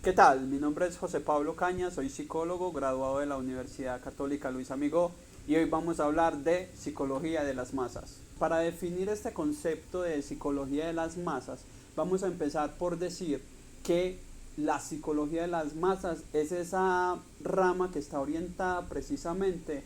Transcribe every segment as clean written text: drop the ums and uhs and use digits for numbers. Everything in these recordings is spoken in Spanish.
¿Qué tal? Mi nombre es José Pablo Caña, soy psicólogo graduado de la Universidad Católica Luis Amigó y hoy vamos a hablar de psicología de las masas. Para definir este concepto de psicología de las masas, vamos a empezar por decir que la psicología de las masas es esa rama que está orientada precisamente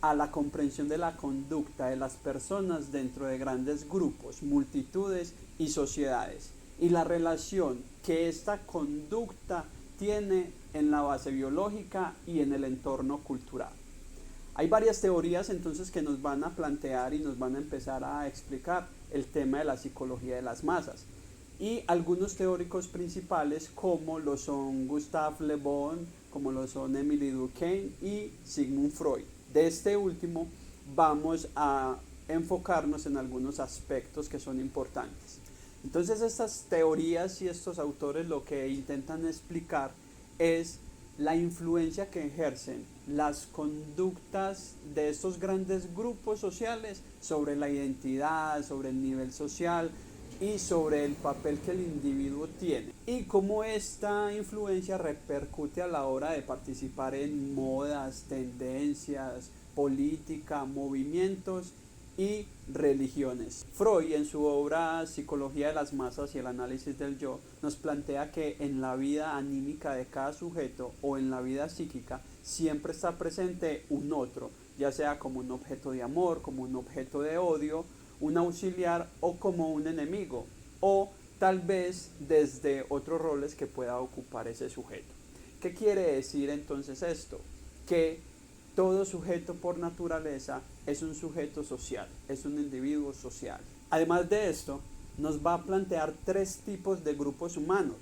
a la comprensión de la conducta de las personas dentro de grandes grupos, multitudes y sociedades, y la relación que esta conducta tiene en la base biológica y en el entorno cultural. Hay varias teorías entonces que nos van a plantear y nos van a empezar a explicar el tema de la psicología de las masas. Y algunos teóricos principales como lo son Gustave Le Bon, como lo son Emile Durkheim y Sigmund Freud. De este último vamos a enfocarnos en algunos aspectos que son importantes. Entonces estas teorías y estos autores lo que intentan explicar es la influencia que ejercen las conductas de estos grandes grupos sociales sobre la identidad, sobre el nivel social y sobre el papel que el individuo tiene y cómo esta influencia repercute a la hora de participar en modas, tendencias, política, movimientos y religiones. Freud, en su obra Psicología de las masas y el análisis del yo, nos plantea que en la vida anímica de cada sujeto o en la vida psíquica siempre está presente un otro, ya sea como un objeto de amor, como un objeto de odio, un auxiliar o como un enemigo, o tal vez desde otros roles que pueda ocupar ese sujeto. ¿Qué quiere decir entonces esto? Que todo sujeto por naturaleza es un sujeto social, es un individuo social. Además de esto, nos va a plantear tres tipos de grupos humanos.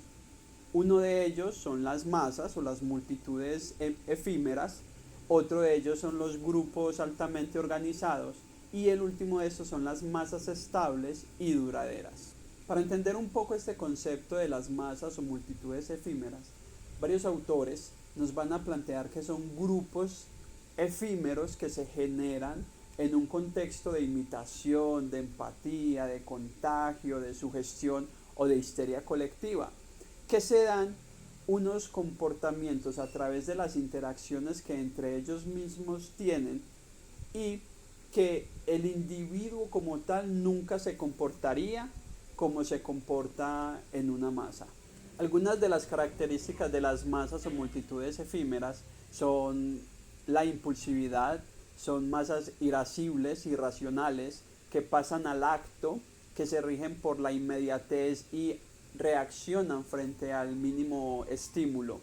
Uno de ellos son las masas o las multitudes efímeras, otro de ellos son los grupos altamente organizados y el último de estos son las masas estables y duraderas. Para entender un poco este concepto de las masas o multitudes efímeras, varios autores nos van a plantear que son grupos efímeros que se generan en un contexto de imitación, de empatía, de contagio, de sugestión o de histeria colectiva, que se dan unos comportamientos a través de las interacciones que entre ellos mismos tienen y que el individuo como tal nunca se comportaría como se comporta en una masa. Algunas de las características de las masas o multitudes efímeras son la impulsividad, son masas irascibles, irracionales, que pasan al acto, que se rigen por la inmediatez y reaccionan frente al mínimo estímulo.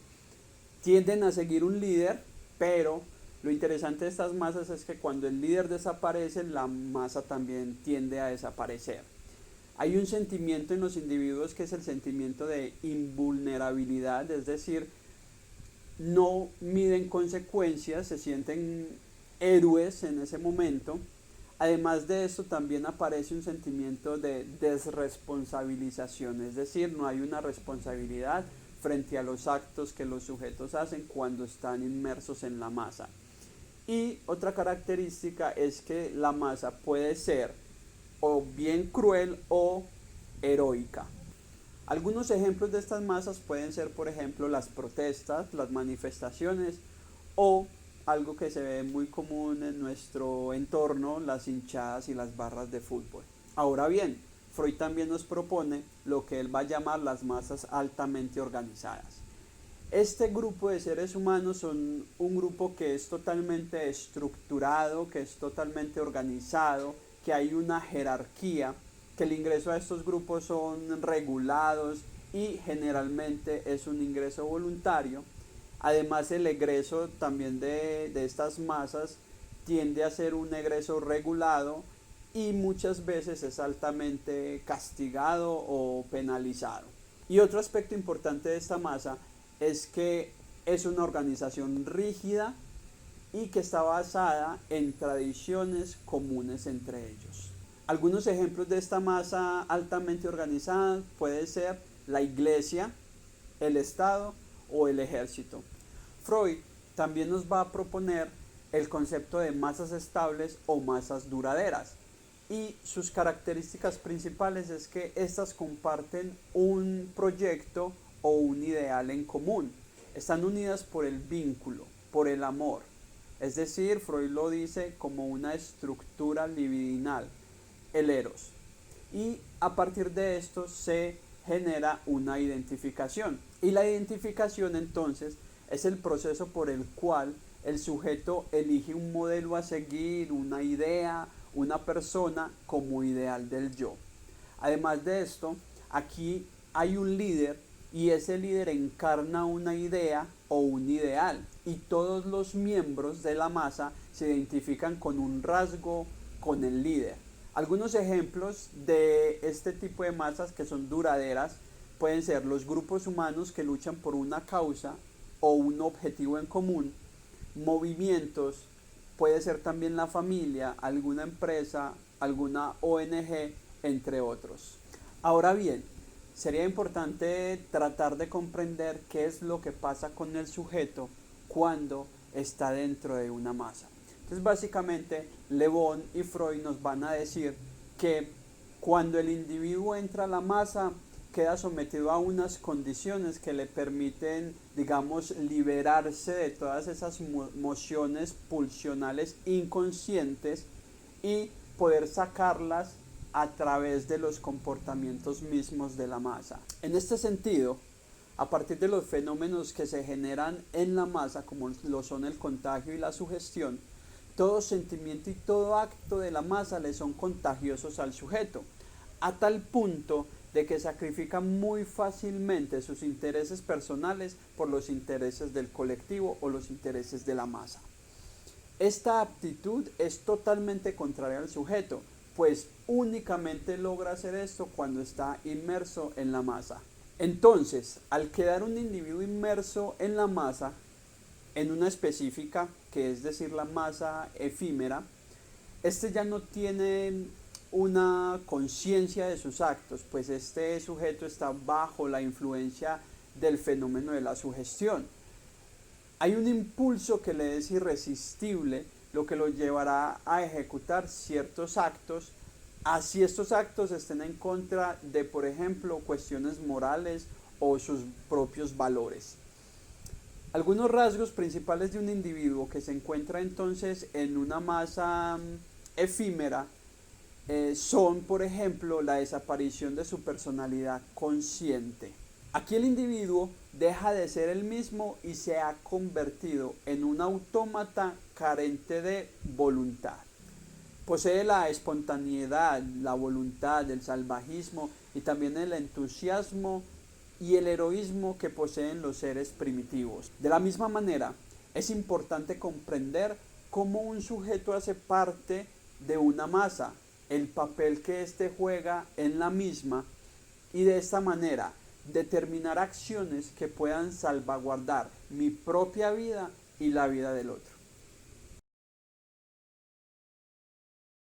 Tienden a seguir un líder, pero lo interesante de estas masas es que cuando el líder desaparece, la masa también tiende a desaparecer. Hay un sentimiento en los individuos que es el sentimiento de invulnerabilidad, es decir, no miden consecuencias, se sienten héroes en ese momento. Además de esto también aparece un sentimiento de desresponsabilización, es decir, no hay una responsabilidad frente a los actos que los sujetos hacen cuando están inmersos en la masa. Y otra característica es que la masa puede ser o bien cruel o heroica. Algunos ejemplos de estas masas pueden ser, por ejemplo, las protestas, las manifestaciones o algo que se ve muy común en nuestro entorno, las hinchadas y las barras de fútbol. Ahora bien, Freud también nos propone lo que él va a llamar las masas altamente organizadas. Este grupo de seres humanos son un grupo que es totalmente estructurado, que es totalmente organizado, que hay una jerarquía, que el ingreso a estos grupos son regulados y generalmente es un ingreso voluntario. Además, el egreso también de estas masas tiende a ser un egreso regulado y muchas veces es altamente castigado o penalizado. Y otro aspecto importante de esta masa es que es una organización rígida y que está basada en tradiciones comunes entre ellos. Algunos ejemplos de esta masa altamente organizada puede ser la iglesia, el Estado o el ejército. Freud también nos va a proponer el concepto de masas estables o masas duraderas y sus características principales es que estas comparten un proyecto o un ideal en común. Están unidas por el vínculo, por el amor. Es decir, Freud lo dice como una estructura libidinal, el eros. Y a partir de esto se genera una identificación. Y la identificación entonces es el proceso por el cual el sujeto elige un modelo a seguir, una idea, una persona como ideal del yo. Además de esto, aquí hay un líder y ese líder encarna una idea o un ideal y todos los miembros de la masa se identifican con un rasgo, con el líder. Algunos ejemplos de este tipo de masas que son duraderas pueden ser los grupos humanos que luchan por una causa o un objetivo en común, movimientos, puede ser también la familia, alguna empresa, alguna ONG, entre otros. Ahora bien, sería importante tratar de comprender qué es lo que pasa con el sujeto cuando está dentro de una masa. Entonces básicamente Le Bon y Freud nos van a decir que cuando el individuo entra a la masa queda sometido a unas condiciones que le permiten, digamos, liberarse de todas esas mociones pulsionales inconscientes y poder sacarlas a través de los comportamientos mismos de la masa. En este sentido, a partir de los fenómenos que se generan en la masa, como lo son el contagio y la sugestión, todo sentimiento y todo acto de la masa le son contagiosos al sujeto, a tal punto de que sacrifica muy fácilmente sus intereses personales por los intereses del colectivo o los intereses de la masa. Esta aptitud es totalmente contraria al sujeto, pues únicamente logra hacer esto cuando está inmerso en la masa. Entonces, al quedar un individuo inmerso en la masa, en una específica, que es decir, la masa efímera, este ya no tiene una conciencia de sus actos, pues este sujeto está bajo la influencia del fenómeno de la sugestión. Hay un impulso que le es irresistible, lo que lo llevará a ejecutar ciertos actos, así estos actos estén en contra de, por ejemplo, cuestiones morales o sus propios valores. Algunos rasgos principales de un individuo que se encuentra entonces en una masa efímera son, por ejemplo, la desaparición de su personalidad consciente. Aquí el individuo deja de ser el mismo y se ha convertido en un autómata carente de voluntad. Posee la espontaneidad, la voluntad, el salvajismo y también el entusiasmo y el heroísmo que poseen los seres primitivos. De la misma manera, es importante comprender cómo un sujeto hace parte de una masa, el papel que éste juega en la misma y de esta manera determinar acciones que puedan salvaguardar mi propia vida y la vida del otro.